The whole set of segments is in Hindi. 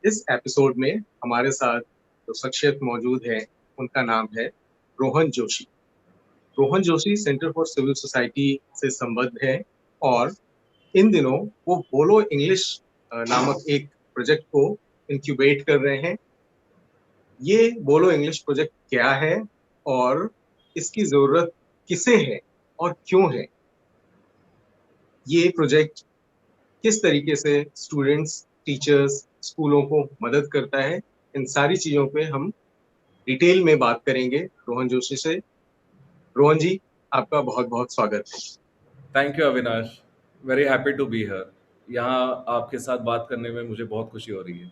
इस एपिसोड में हमारे साथ जो शख्सियत मौजूद है उनका नाम है Rohan Joshi. Rohan Joshi Centre for Civil Society से संबद्ध है और इन दिनों वो बोलो इंग्लिश नामक एक प्रोजेक्ट को इंक्यूबेट कर रहे हैं। ये बोलो इंग्लिश प्रोजेक्ट क्या है और इसकी जरूरत किसे है और क्यों है? ये प्रोजेक्ट किस तरीके से स्टूडेंट्स, टीचर्स, स्कूलों को मदद करता है, इन सारी चीजों पे हम डिटेल में बात करेंगे रोहन जोशी से। रोहन जी, आपका बहुत बहुत स्वागत है। Thank you Avinash. Very happy to be here. यहाँ आपके साथ बात करने में मुझे बहुत खुशी हो रही है।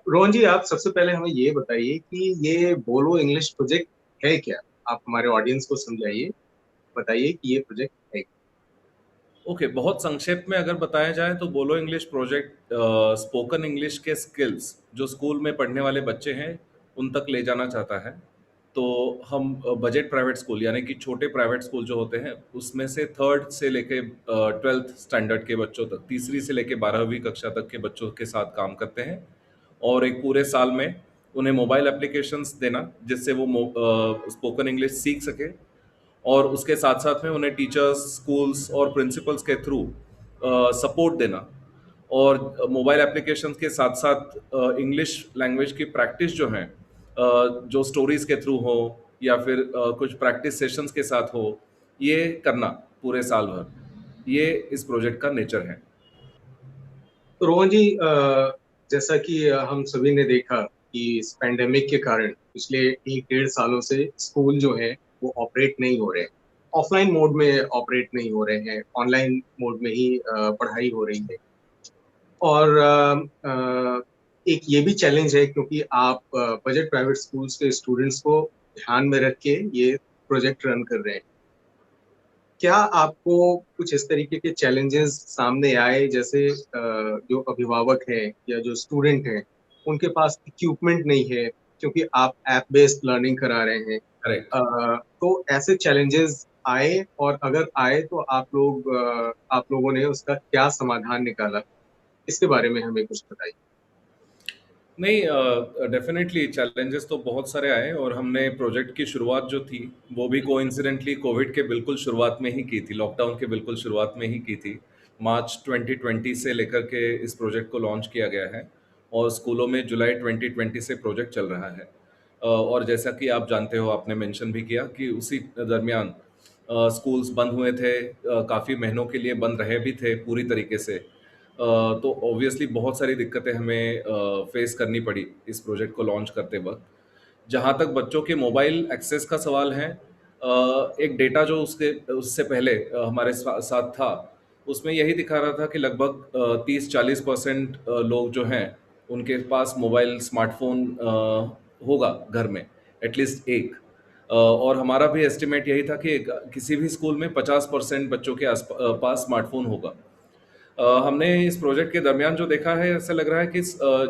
रोहन जी, आप सबसे पहले हमें ये बताइए कि ये बोलो इंग्लिश प्रोजेक्ट है क्या? आप हमारे ऑडियंस को समझाइए, बताइए कि ये प्रोजेक्ट है क्या? ओके, बहुत संक्षेप में अगर बताया जाए तो बोलो इंग्लिश प्रोजेक्ट स्पोकन इंग्लिश के स्किल्स जो स्कूल में पढ़ने वाले बच्चे हैं उन तक ले जाना चाहता है। तो हम बजट प्राइवेट स्कूल यानी कि छोटे प्राइवेट स्कूल जो होते हैं उसमें से थर्ड से लेके ट्वेल्थ स्टैंडर्ड के बच्चों तक, तीसरी से लेके 12वीं कक्षा तक के बच्चों के साथ काम करते हैं। और एक पूरे साल में उन्हें मोबाइल एप्लीकेशंस देना जिससे वो स्पोकन इंग्लिश सीख सके, और उसके साथ साथ में उन्हें टीचर्स, स्कूल्स और प्रिंसिपल्स के थ्रू सपोर्ट देना। और मोबाइल एप्लीकेशंस के साथ साथ इंग्लिश लैंग्वेज की प्रैक्टिस जो है, जो स्टोरीज के थ्रू हो या फिर कुछ प्रैक्टिस सेशंस के साथ हो, ये करना पूरे साल भर। ये इस प्रोजेक्ट का नेचर है। तो रोहन जी, जैसा कि हम सभी ने देखा कि इस पैंडेमिक के कारण पिछले 1 डेढ़ सालों से स्कूल जो है वो ऑपरेट नहीं हो रहे हैं, ऑफलाइन मोड में ऑपरेट नहीं हो रहे हैं, ऑनलाइन मोड में ही पढ़ाई हो रही है। और एक ये भी चैलेंज है क्योंकि आप बजट प्राइवेट स्कूल्स के स्टूडेंट्स को ध्यान में रख के ये प्रोजेक्ट रन कर रहे हैं। क्या आपको कुछ इस तरीके के चैलेंजेस सामने आए, जैसे जो अभिभावक हैं या जो स्टूडेंट हैं उनके पास इक्विपमेंट नहीं है क्योंकि आप ऐप बेस्ड लर्निंग करा रहे हैं? करेक्ट। तो ऐसे चैलेंजेस आए, और अगर आए तो आप लोगों ने उसका क्या समाधान निकाला? इसके बारे में हमें कुछ बताइए। नहीं, डेफिनेटली चैलेंजेस तो बहुत सारे आए, और हमने प्रोजेक्ट की शुरुआत जो थी वो भी कोइंसिडेंटली कोविड के बिल्कुल शुरुआत में ही की थी, लॉकडाउन के बिल्कुल शुरुआत में ही की थी। मार्च 2020 से लेकर के इस प्रोजेक्ट को लॉन्च किया गया है, और स्कूलों में जुलाई 2020 से प्रोजेक्ट चल रहा है। और जैसा कि आप जानते हो, आपने मेंशन भी किया कि उसी दरमियान स्कूल्स बंद हुए थे, काफ़ी महीनों के लिए बंद रहे भी थे पूरी तरीके से। तो ऑब्वियसली बहुत सारी दिक्कतें हमें फेस करनी पड़ी इस प्रोजेक्ट को लॉन्च करते वक्त। जहाँ तक बच्चों के मोबाइल एक्सेस का सवाल है, एक डेटा जो उसके उससे पहले हमारे साथ था, उसमें यही दिखा रहा था कि लगभग 30-40% लोग जो हैं उनके पास मोबाइल, स्मार्टफोन होगा घर में, एटलीस्ट एक। और हमारा भी एस्टिमेट यही था कि किसी भी स्कूल में 50% बच्चों के पास स्मार्टफोन होगा। हमने इस प्रोजेक्ट के दरमियान जो देखा है, ऐसा लग रहा है कि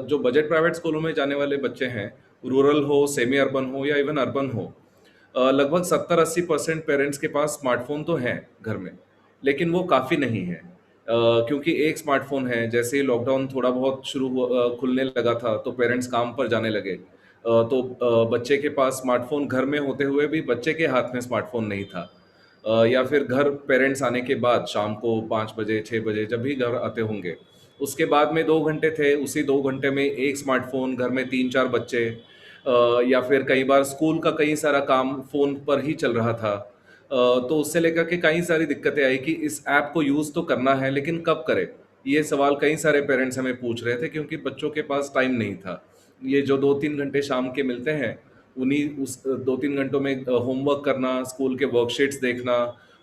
जो बजट प्राइवेट स्कूलों में जाने वाले बच्चे हैं, रूरल हो, सेमी अर्बन हो या इवन अर्बन हो, लगभग 70-80% पेरेंट्स के पास स्मार्टफोन तो हैं घर में, लेकिन वो काफ़ी नहीं है। क्योंकि एक स्मार्टफोन है, जैसे ही लॉकडाउन थोड़ा बहुत खुलने लगा था तो पेरेंट्स काम पर जाने लगे। तो बच्चे के पास स्मार्टफोन घर में होते हुए भी बच्चे के हाथ में स्मार्टफोन नहीं था। या फिर घर पेरेंट्स आने के बाद शाम को 5 बजे 6 बजे जब भी घर आते होंगे, उसके बाद में 2 घंटे थे, उसी 2 घंटे में एक स्मार्टफोन, घर में 3-4 बच्चे, या फिर कई बार स्कूल का कई सारा काम फ़ोन पर ही चल रहा था। तो उससे लेकर के कई सारी दिक्कतें आई कि इस ऐप को यूज़ तो करना है लेकिन कब करें? ये सवाल कई सारे पेरेंट्स हमें पूछ रहे थे, क्योंकि बच्चों के पास टाइम नहीं था। ये जो 2-3 घंटे शाम के मिलते हैं, उन्हीं उस 2-3 घंटों में होमवर्क करना, स्कूल के वर्कशीट्स देखना,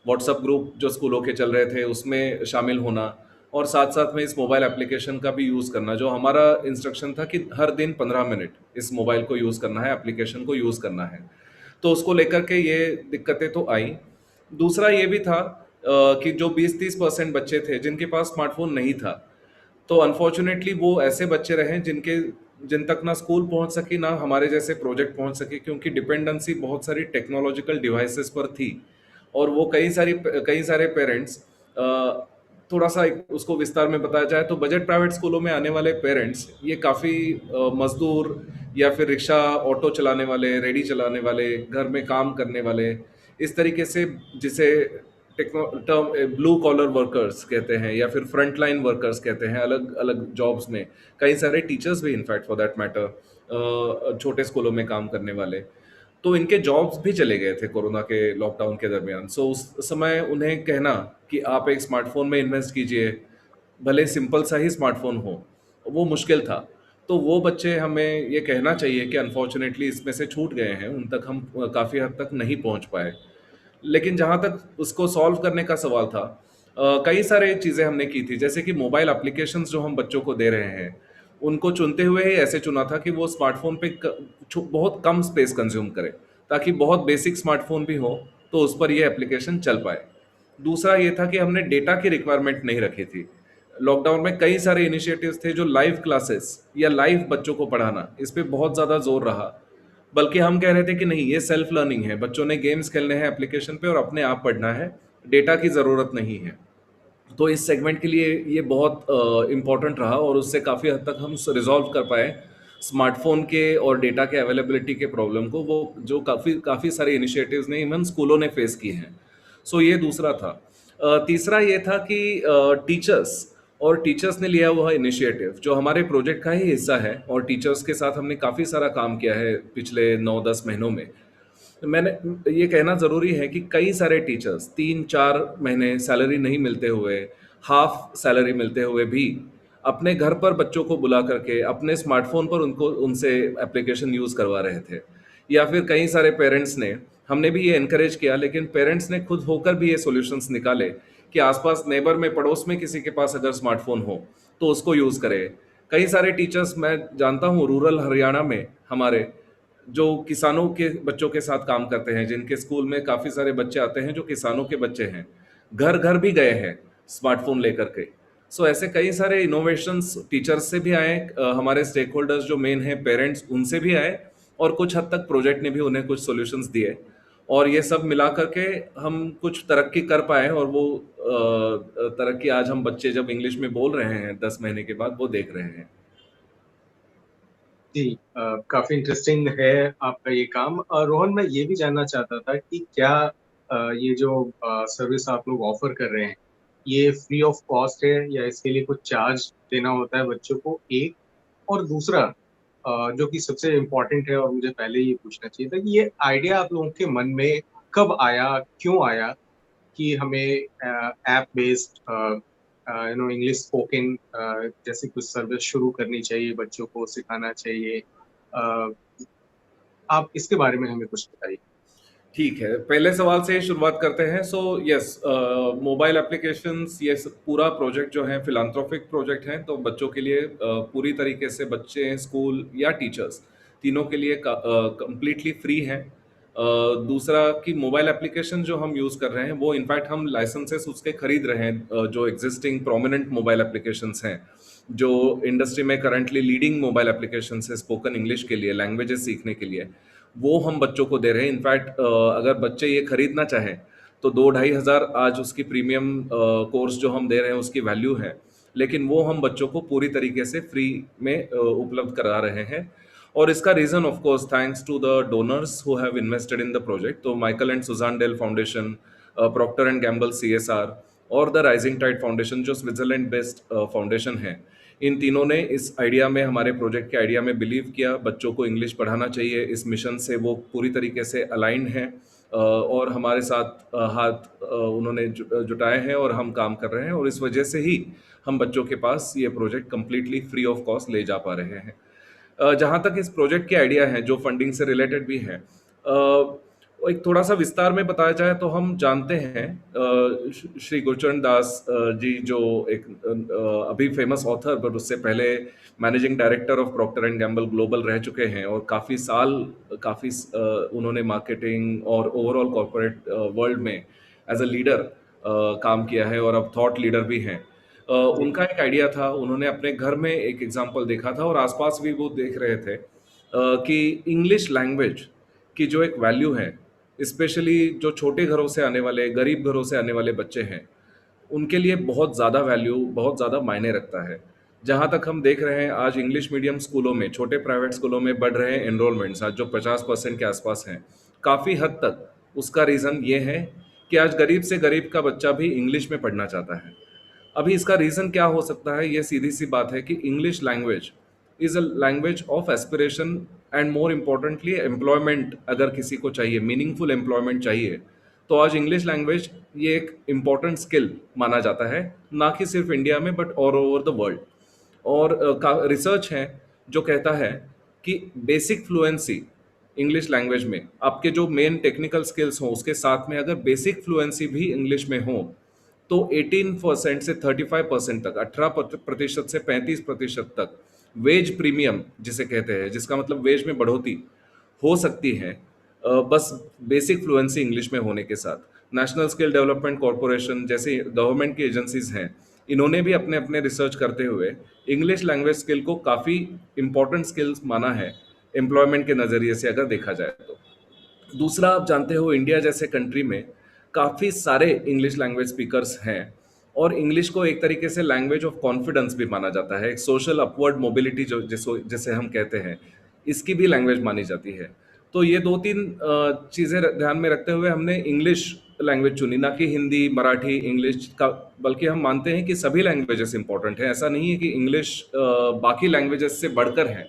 व्हाट्सएप ग्रुप जो स्कूलों के चल रहे थे उसमें शामिल होना, और साथ साथ में इस मोबाइल एप्लीकेशन का भी यूज़ करना, जो हमारा इंस्ट्रक्शन था कि हर दिन 15 मिनट इस मोबाइल को यूज़ करना है, एप्लीकेशन को यूज़ करना है। तो उसको लेकर के ये दिक्कतें तो आई। दूसरा ये भी था कि जो 20-30% बच्चे थे जिनके पास स्मार्टफोन नहीं था, तो अनफॉर्चुनेटली वो ऐसे बच्चे रहे जिन तक ना स्कूल पहुंच सकी, ना हमारे जैसे प्रोजेक्ट पहुंच सके, क्योंकि डिपेंडेंसी बहुत सारी टेक्नोलॉजिकल डिवाइसेस पर थी। और वो कई सारे पेरेंट्स थोड़ा सा उसको विस्तार में बताया जाए तो बजट प्राइवेट स्कूलों में आने वाले पेरेंट्स ये काफ़ी मजदूर या फिर रिक्शा ऑटो चलाने वाले, रेडी चलाने वाले, घर में काम करने वाले, इस तरीके से जिसे techno term blue collar workers कहते हैं या फिर फ्रंट लाइन वर्कर्स कहते हैं, अलग अलग जॉब्स में कई सारे टीचर्स भी इनफैक्ट फॉर दैट मैटर छोटे स्कूलों में काम करने वाले, तो इनके जॉब्स भी चले गए थे कोरोना के लॉकडाउन के दरमियान। सो उस समय उन्हें कहना कि आप एक स्मार्टफोन में इन्वेस्ट कीजिए, भले सिंपल सा ही स्मार्टफोन हो, वो मुश्किल था। तो वो बच्चे हमें ये कहना चाहिए कि अनफॉर्चुनेटली इसमें से छूट गए हैं, उन तक हम काफ़ी हद तक नहीं पहुंच पाए। लेकिन जहाँ तक उसको सॉल्व करने का सवाल था, कई सारे चीज़ें हमने की थी, जैसे कि मोबाइल एप्लीकेशंस जो हम बच्चों को दे रहे हैं, उनको चुनते हुए ही ऐसे चुना था कि वो स्मार्टफोन पे बहुत कम स्पेस कंज्यूम करे, ताकि बहुत बेसिक स्मार्टफोन भी हो तो उस पर ये एप्लीकेशन चल पाए। दूसरा ये था कि हमने डेटा की रिक्वायरमेंट नहीं रखी थी। लॉकडाउन में कई सारे इनिशिएटिव्स थे जो लाइव क्लासेस या लाइव बच्चों को पढ़ाना, इस पे बहुत ज़्यादा जोर रहा। बल्कि हम कह रहे थे कि नहीं, ये सेल्फ लर्निंग है, बच्चों ने गेम्स खेलने हैं एप्लीकेशन पे और अपने आप पढ़ना है, डेटा की ज़रूरत नहीं है। तो इस सेगमेंट के लिए ये बहुत इम्पोर्टेंट रहा और उससे काफ़ी हद तक हम रिजॉल्व कर पाए स्मार्टफोन के और डेटा के अवेलेबिलिटी के प्रॉब्लम को, वो जो काफ़ी काफ़ी सारे इनिशिएटिव्स ने इवन स्कूलों ने फेस किए हैं। सो ये दूसरा था। तीसरा ये था कि टीचर्स ने लिया हुआ इनिशिएटिव जो हमारे प्रोजेक्ट का ही हिस्सा है, और टीचर्स के साथ हमने काफ़ी सारा काम किया है पिछले 9-10 महीनों में। मैंने ये कहना ज़रूरी है कि कई सारे टीचर्स 3-4 महीने सैलरी नहीं मिलते हुए, हाफ सैलरी मिलते हुए भी अपने घर पर बच्चों को बुला करके अपने स्मार्टफोन पर उनको उनसे एप्लीकेशन यूज़ करवा रहे थे। या फिर कई सारे पेरेंट्स ने, हमने भी ये इनकरेज किया, लेकिन पेरेंट्स ने खुद होकर भी ये सॉल्यूशंस निकाले कि आसपास नेबर में, पड़ोस में किसी के पास अगर स्मार्टफोन हो तो उसको यूज़ करे। कई सारे टीचर्स मैं जानता हूँ रूरल हरियाणा में हमारे, जो किसानों के बच्चों के साथ काम करते हैं, जिनके स्कूल में काफ़ी सारे बच्चे आते हैं जो किसानों के बच्चे हैं, घर घर भी गए हैं स्मार्टफोन लेकर के। सो ऐसे कई सारे इनोवेशंस टीचर्स से भी आए, हमारे स्टेक होल्डर्स जो मेन हैं पेरेंट्स, उनसे भी आए, और कुछ हद तक प्रोजेक्ट ने भी उन्हें कुछ सॉल्यूशंस दिए, और ये सब मिला करके हम कुछ तरक्की कर पाए। और वो तरक्की आज हम बच्चे जब इंग्लिश में बोल रहे हैं 10 महीने के बाद, वो देख रहे हैं। जी, काफी इंटरेस्टिंग है आपका ये काम। रोहन, मैं ये भी जानना चाहता था कि क्या ये जो सर्विस आप लोग ऑफर कर रहे हैं, ये फ्री ऑफ कॉस्ट है या इसके लिए कुछ चार्ज देना होता है बच्चों को, एक? और दूसरा, जो कि सबसे इम्पोर्टेंट है और मुझे पहले ये पूछना चाहिए था, कि ये आइडिया आप लोगों के मन में कब आया, क्यों आया कि हमें ऐप बेस्ड इंग्लिश स्पोकन जैसी कुछ सर्विस शुरू करनी चाहिए, बच्चों को सिखाना चाहिए? अ, आप इसके बारे में हमें कुछ बताइए। ठीक है, पहले सवाल से ही शुरुआत करते हैं। सो यस, मोबाइल एप्लीकेशंस, ये पूरा प्रोजेक्ट जो है फिलांथ्रोपिक प्रोजेक्ट है, तो बच्चों के लिए पूरी तरीके से, बच्चे, स्कूल या टीचर्स, तीनों के लिए कंप्लीटली फ्री है। दूसरा कि मोबाइल एप्लीकेशन जो हम यूज़ कर रहे हैं वो इनफैक्ट हम लाइसेंसेस उसके खरीद रहे हैं, जो एग्जिस्टिंग प्रोमिनेंट मोबाइल एप्लीकेशंस हैं, जो इंडस्ट्री में करंटली लीडिंग मोबाइल एप्लीकेशंस है स्पोकन इंग्लिश के लिए, लैंग्वेजेस सीखने के लिए, वो हम बच्चों को दे रहे हैं। इनफैक्ट अगर बच्चे ये खरीदना चाहें तो 2-2,500 आज उसकी प्रीमियम कोर्स जो हम दे रहे हैं उसकी वैल्यू है, लेकिन वो हम बच्चों को पूरी तरीके से फ्री में उपलब्ध करा रहे हैं। और इसका reason of course thanks to the donors who have invested in the project. तो Michael and Susan Dell Foundation, Procter and Gamble CSR, और द राइजिंग टाइड फाउंडेशन जो स्विट्जरलैंड बेस्ड फाउंडेशन है, इन तीनों ने इस आइडिया में, हमारे प्रोजेक्ट के आइडिया में बिलीव किया। बच्चों को इंग्लिश पढ़ाना चाहिए, इस मिशन से वो पूरी तरीके से अलाइंड हैं, और हमारे साथ हाथ उन्होंने जुटाए हैं और हम काम कर रहे हैं, और इस वजह से ही हम बच्चों के पास ये project completely free of cost ले जा पा रहे हैं। जहाँ तक इस प्रोजेक्ट के आइडिया हैं जो फंडिंग से रिलेटेड भी हैं, एक थोड़ा सा विस्तार में बताया जाए तो हम जानते हैं श्री गुरचरण दास जी, जो एक अभी फेमस ऑथर, पर उससे पहले managing director of Procter and Gamble global रह चुके हैं, और काफ़ी उन्होंने मार्केटिंग और ओवरऑल कॉर्पोरेट वर्ल्ड में एज अ लीडर काम किया है, और अब थॉट लीडर भी हैं। जी। उनका एक आइडिया था, उन्होंने अपने घर में एक एग्जाम्पल देखा था और आसपास भी वो देख रहे थे कि इंग्लिश लैंग्वेज की जो एक वैल्यू है, स्पेशली जो छोटे घरों से आने वाले, गरीब घरों से आने वाले बच्चे हैं, उनके लिए बहुत ज़्यादा वैल्यू, बहुत ज़्यादा मायने रखता है। जहाँ तक हम देख रहे हैं आज इंग्लिश मीडियम स्कूलों में, छोटे प्राइवेट स्कूलों में बढ़ रहे हैं एनरोलमेंट्स आज जो 50% के आसपास हैं। काफ़ी हद तक उसका रीज़न ये है कि आज गरीब से गरीब का बच्चा भी इंग्लिश में पढ़ना चाहता है। अभी इसका रीज़न क्या हो सकता है? ये सीधी-सी बात है कि English language is a language of aspiration and more importantly employment अगर किसी को चाहिए, मीनिंगफुल एम्प्लॉयमेंट चाहिए, तो आज इंग्लिश लैंग्वेज ये एक इम्पोर्टेंट स्किल माना जाता है, ना कि सिर्फ इंडिया में but all over the world. और रिसर्च है जो कहता है कि बेसिक फ्लुएंसी इंग्लिश लैंग्वेज में आपके जो मेन टेक्निकल स्किल्स हों उसके साथ में अगर बेसिक फ्लुएंसी भी इंग्लिश में हो तो 18% से 35% तक, 18% से 35% तक वेज प्रीमियम जिसे कहते हैं, जिसका मतलब वेज में बढ़ोतरी हो सकती है, बस बेसिक फ्लुएंसी इंग्लिश में होने के साथ। नेशनल स्किल डेवलपमेंट कॉरपोरेशन जैसे गवर्नमेंट की एजेंसीज हैं, इन्होंने भी अपने अपने रिसर्च करते हुए इंग्लिश लैंग्वेज स्किल को काफ़ी इंपॉर्टेंट स्किल्स माना है एम्प्लॉयमेंट के नज़रिए से अगर देखा जाए तो। दूसरा, आप जानते हो इंडिया जैसे कंट्री में काफ़ी सारे इंग्लिश लैंग्वेज स्पीकर्स हैं और इंग्लिश को एक तरीके से लैंग्वेज ऑफ कॉन्फिडेंस भी माना जाता है। एक सोशल अपवर्ड मोबिलिटी जो जिसे हम कहते हैं, इसकी भी लैंग्वेज मानी जाती है। तो ये दो तीन चीज़ें ध्यान में रखते हुए हमने इंग्लिश लैंग्वेज चुनी, ना कि हिंदी, मराठी, इंग्लिश का। बल्कि हम मानते हैं कि सभी लैंग्वेजेस इंपॉर्टेंट हैं। ऐसा नहीं है कि इंग्लिश बाकी लैंग्वेजेस से बढ़कर है,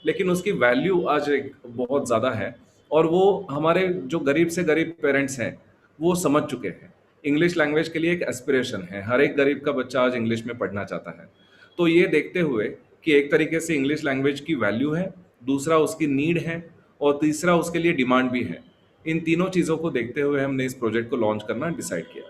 लेकिन उसकी वैल्यू आज एक बहुत ज़्यादा है और वो हमारे जो गरीब से गरीब पेरेंट्स हैं वो समझ चुके हैं। इंग्लिश लैंग्वेज के लिए एक एस्पिरेशन है, हर एक गरीब का बच्चा आज इंग्लिश में पढ़ना चाहता है। तो ये देखते हुए कि एक तरीके से इंग्लिश लैंग्वेज की वैल्यू है, दूसरा उसकी नीड है और तीसरा उसके लिए डिमांड भी है। इन तीनों चीज़ों को देखते हुए हमने इस प्रोजेक्ट को लॉन्च करना डिसाइड किया।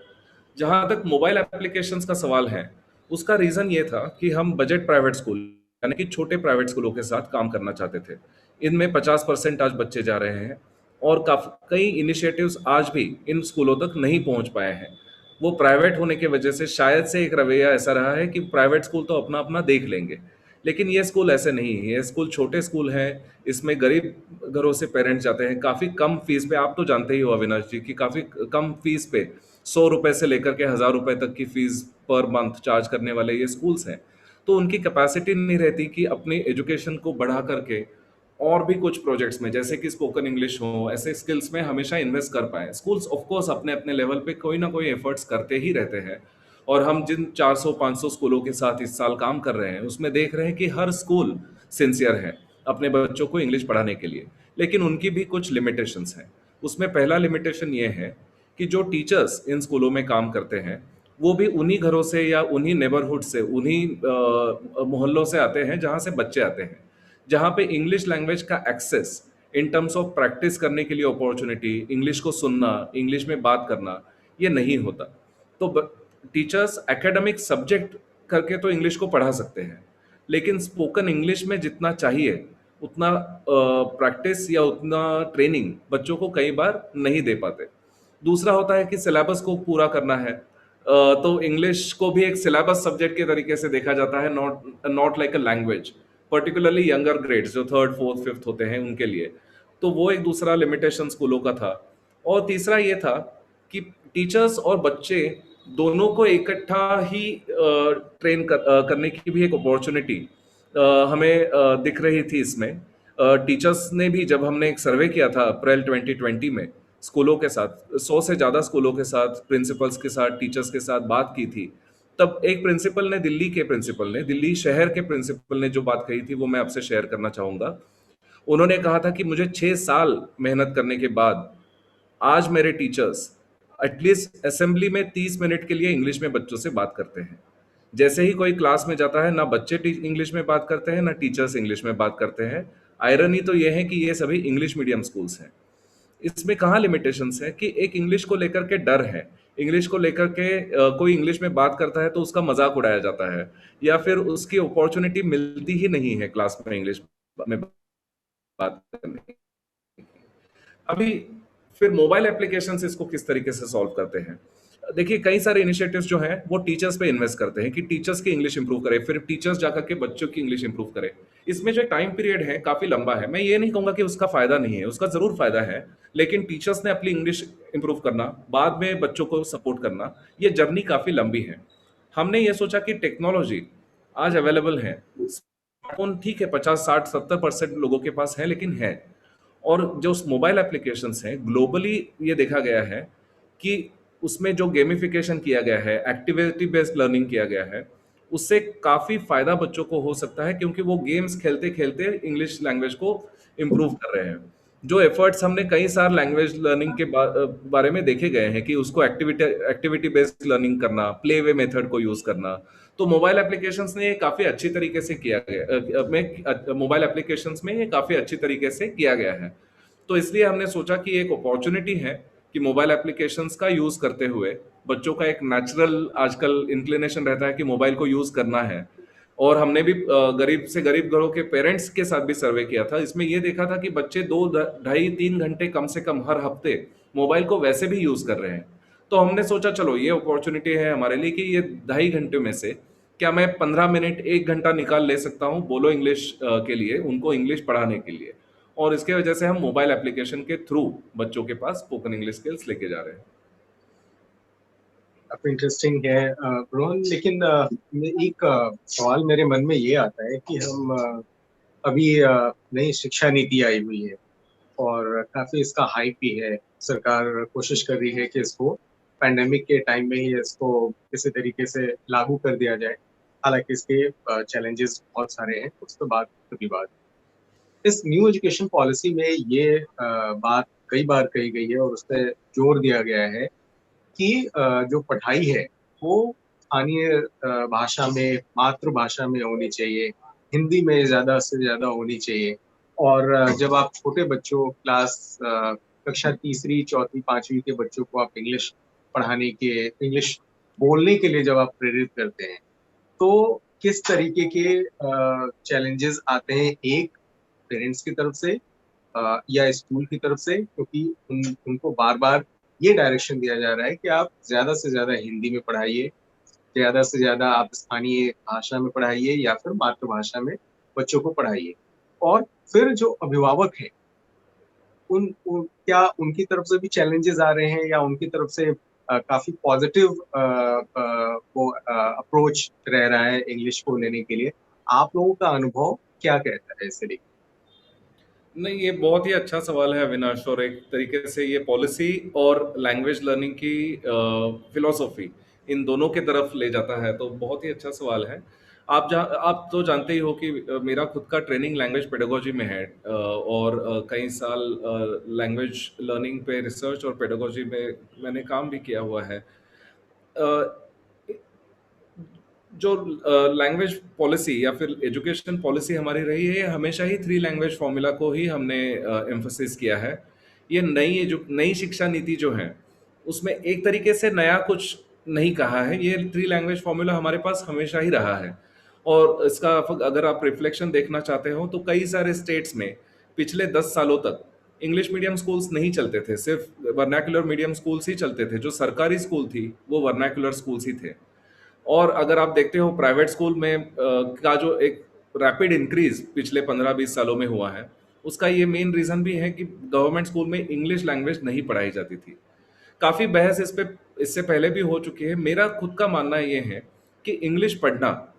जहाँ तक मोबाइल एप्लीकेशंस का सवाल है, उसका रीज़न ये था कि हम बजट प्राइवेट स्कूल यानी कि छोटे प्राइवेट स्कूलों के साथ काम करना चाहते थे। इनमें 50% आज बच्चे जा रहे हैं और कई इनिशिएटिव्स आज भी इन स्कूलों तक नहीं पहुंच पाए हैं। वो प्राइवेट होने की वजह से शायद से एक रवैया ऐसा रहा है कि प्राइवेट स्कूल तो अपना अपना देख लेंगे, लेकिन ये स्कूल ऐसे नहीं है। ये स्कूल छोटे स्कूल हैं, इसमें गरीब घरों से पेरेंट्स जाते हैं, काफ़ी कम फीस पे। आप तो जानते ही हो अविनाश जी कि काफ़ी कम फीस पे 100 रुपए से लेकर के 1000 रुपए तक की फीस पर मंथ चार्ज करने वाले ये स्कूल्स हैं। तो उनकी कैपेसिटी नहीं रहती कि अपनी एजुकेशन को बढ़ा करके और भी कुछ प्रोजेक्ट्स में जैसे कि स्पोकन इंग्लिश हो, ऐसे स्किल्स में हमेशा इन्वेस्ट कर पाए। स्कूल्स ऑफ कोर्स अपने अपने लेवल पे कोई ना कोई एफर्ट्स करते ही रहते हैं और हम जिन 400-500 स्कूलों के साथ इस साल काम कर रहे हैं उसमें देख रहे हैं कि हर स्कूल सिंसियर है अपने बच्चों को इंग्लिश पढ़ाने के लिए, लेकिन उनकी भी कुछ लिमिटेशंस हैं। उसमें पहला लिमिटेशन ये है कि जो टीचर्स इन स्कूलों में काम करते हैं वो भी उन्हीं घरों से या उन्हीं नेबरहुड से, उन्हीं मोहल्लों से आते हैं जहाँ से बच्चे आते हैं, जहाँ पे इंग्लिश लैंग्वेज का access in terms of practice करने के लिए अपॉर्चुनिटी, इंग्लिश को सुनना, इंग्लिश में बात करना, ये नहीं होता। तो टीचर्स एकेडमिक सब्जेक्ट करके तो इंग्लिश को पढ़ा सकते हैं, लेकिन स्पोकन इंग्लिश में जितना चाहिए उतना प्रैक्टिस या उतना ट्रेनिंग बच्चों को कई बार नहीं दे पाते। दूसरा होता है कि सिलेबस को पूरा करना है, तो इंग्लिश को भी एक सिलेबस सब्जेक्ट के तरीके से देखा जाता है, not not like a language, particularly younger grades जो थर्ड फोर्थ फिफ्थ होते हैं उनके लिए। तो वो एक दूसरा लिमिटेशन स्कूलों का था। और तीसरा ये था कि टीचर्स और बच्चे दोनों को इकट्ठा ही करने की भी एक अपॉर्चुनिटी हमें दिख रही थी इसमें। टीचर्स ने भी, जब हमने एक सर्वे किया था अप्रैल 2020 में स्कूलों के साथ, 100 से ज़्यादा स्कूलों के साथ, प्रिंसिपल्स के साथ, टीचर्स के साथ बात की थी, तब एक दिल्ली शहर के प्रिंसिपल ने जो बात कही थी वो मैं आपसे शेयर करना चाहूँगा। उन्होंने कहा था कि मुझे 6 साल मेहनत करने के बाद आज मेरे टीचर्स एटलीस्ट असेंबली में 30 मिनट के लिए इंग्लिश में बच्चों से बात करते हैं। जैसे ही कोई क्लास में जाता है, ना बच्चे इंग्लिश में बात करते हैं, ना टीचर्स इंग्लिश में बात करते हैं। आयरनी तो ये है कि ये सभी इंग्लिश मीडियम स्कूल्स हैं। इसमें कहाँ लिमिटेशंस है कि एक इंग्लिश को लेकर के डर है, इंग्लिश को लेकर के कोई इंग्लिश में बात करता है तो उसका मजाक उड़ाया जाता है या फिर उसकी अपॉर्चुनिटी मिलती ही नहीं है क्लास में इंग्लिश में बात करने की। अभी फिर मोबाइल एप्लीकेशन इसको किस तरीके से सॉल्व करते हैं? देखिए कई सारे इनिशिएटिव्स जो हैं वो टीचर्स पे इन्वेस्ट करते हैं कि टीचर्स की इंग्लिश इंप्रूव करें, फिर टीचर्स जाकर के बच्चों की इंग्लिश इंप्रूव करें। इसमें जो टाइम पीरियड है काफी लंबा है। मैं ये नहीं कहूंगा कि उसका फायदा नहीं है, उसका जरूर फायदा है। लेकिन टीचर्स ने अपनी इंग्लिश इंप्रूव करना, बाद में बच्चों को सपोर्ट करना, ये जर्नी काफी लंबी है। हमने ये सोचा कि टेक्नोलॉजी आज अवेलेबल है। स्मार्टफोन ठीक है, 50 60 70% लोगों के पास है, लेकिन है। और जो मोबाइल एप्लीकेशंस हैं ग्लोबली, ये देखा गया है कि उसमें जो गेमिफिकेशन किया गया है, एक्टिविटी बेस्ड लर्निंग किया गया है, उससे काफी फायदा बच्चों को हो सकता है, क्योंकि वो गेम्स खेलते खेलते इंग्लिश लैंग्वेज को इम्प्रूव कर रहे हैं। जो एफर्ट्स हमने कई साल लैंग्वेज लर्निंग के बारे में देखे गए हैं कि उसको एक्टिविटी एक्टिविटी बेस्ड लर्निंग करना, प्ले वे मेथड को यूज करना, तो मोबाइल एप्लीकेशंस ने ये काफी अच्छी तरीके से किया गया में मोबाइल एप्लीकेशंस में ये काफी अच्छी तरीके से किया गया है। तो इसलिए हमने सोचा कि एक अपॉर्चुनिटी है कि मोबाइल एप्लीकेशंस का यूज करते हुए बच्चों का एक नेचुरल आजकल इंक्लिनेशन रहता है कि मोबाइल को यूज करना है। और हमने भी गरीब से गरीब घरों के पेरेंट्स के साथ भी सर्वे किया था। इसमें यह देखा था कि बच्चे 2 ढाई 3 घंटे कम से कम हर हफ्ते मोबाइल को वैसे भी यूज कर रहे हैं। तो हमने सोचा चलो ये अपॉर्चुनिटी है हमारे लिए कि ये 2.5 घंटे में से क्या मैं 15 मिनट 1 घंटा निकाल ले सकता हूँ बोलो इंग्लिश के लिए, उनको इंग्लिश पढ़ाने के लिए। और इसके वजह से हम मोबाइल एप्लीकेशन के थ्रू बच्चों के पास स्पोकन इंग्लिश स्किल्स लेके जा रहे हैं। काफी इंटरेस्टिंग है रोहन। लेकिन एक सवाल मेरे मन में ये आता है कि हम अभी नई शिक्षा नीति आई हुई है और काफी इसका हाइप भी है। सरकार कोशिश कर रही है कि इसको पैंडेमिक के टाइम में ही इसको किसी तरीके से लागू कर दिया जाए। हालांकि इसके चैलेंजेस बहुत सारे हैं, उस पर बात कभी बात। इस न्यू एजुकेशन पॉलिसी में ये बात कई बार कही गई है और उस पर जोर दिया गया है कि जो पढ़ाई है वो स्थानीय भाषा में, मातृभाषा में होनी चाहिए, हिंदी में ज्यादा से ज्यादा होनी चाहिए। और जब आप छोटे बच्चों क्लास कक्षा तीसरी चौथी पांचवी के बच्चों को आप इंग्लिश पढ़ाने के, इंग्लिश बोलने के लिए जब आप प्रेरित करते हैं, तो किस तरीके के चैलेंजेस आते हैं, एक पेरेंट्स की तरफ से या स्कूल की तरफ से, क्योंकि उनको बार बार ये डायरेक्शन दिया जा रहा है कि आप ज्यादा से ज्यादा हिंदी में पढ़ाइए, ज्यादा से ज्यादा आप स्थानीय भाषा में पढ़ाइए या फिर मातृभाषा में बच्चों को पढ़ाइए। और फिर जो अभिभावक हैं क्या उनकी तरफ से भी चैलेंजेस आ रहे हैं या उनकी तरफ से काफी पॉजिटिव वो अप्रोच रह रहा है इंग्लिश को लेने के लिए? आप लोगों का अनुभव क्या कहता है इससे? नहीं, ये बहुत ही अच्छा सवाल है अविनाश, और एक तरीके से ये पॉलिसी और लैंग्वेज लर्निंग की फिलोसॉफी, इन दोनों के तरफ ले जाता है। तो बहुत ही अच्छा सवाल है। आप तो जानते ही हो कि मेरा खुद का ट्रेनिंग लैंग्वेज पेडागोजी में है, और कई साल लैंग्वेज लर्निंग पे रिसर्च और पेडागोजी में मैंने काम भी किया हुआ है। अ, जो लैंग्वेज पॉलिसी या फिर एजुकेशन पॉलिसी हमारी रही है, ये हमेशा ही 3 लैंग्वेज फॉर्मूला को ही हमने एम्फोसिस किया है। ये नई शिक्षा नीति जो है उसमें एक तरीके से नया कुछ नहीं कहा है, ये 3 लैंग्वेज फॉर्मूला हमारे पास हमेशा ही रहा है। और इसका अगर आप रिफ्लेक्शन देखना चाहते हो तो कई सारे स्टेट्स में पिछले 10 सालों तक इंग्लिश मीडियम स्कूल्स नहीं चलते थे, सिर्फ वर्नाकुलर मीडियम स्कूल्स ही चलते थे। जो सरकारी स्कूल थी वो वर्नाकुलर स्कूल्स ही थे। और अगर आप देखते हो प्राइवेट स्कूल में का जो एक रैपिड इंक्रीज पिछले 15 20 सालों में हुआ है, उसका ये मेन रीजन भी है कि गवर्नमेंट स्कूल में इंग्लिश लैंग्वेज नहीं पढ़ाई जाती थी। काफी बहस इस पे इससे पहले भी हो चुकी है। मेरा खुद का मानना ये है कि इंग्लिश पढ़ना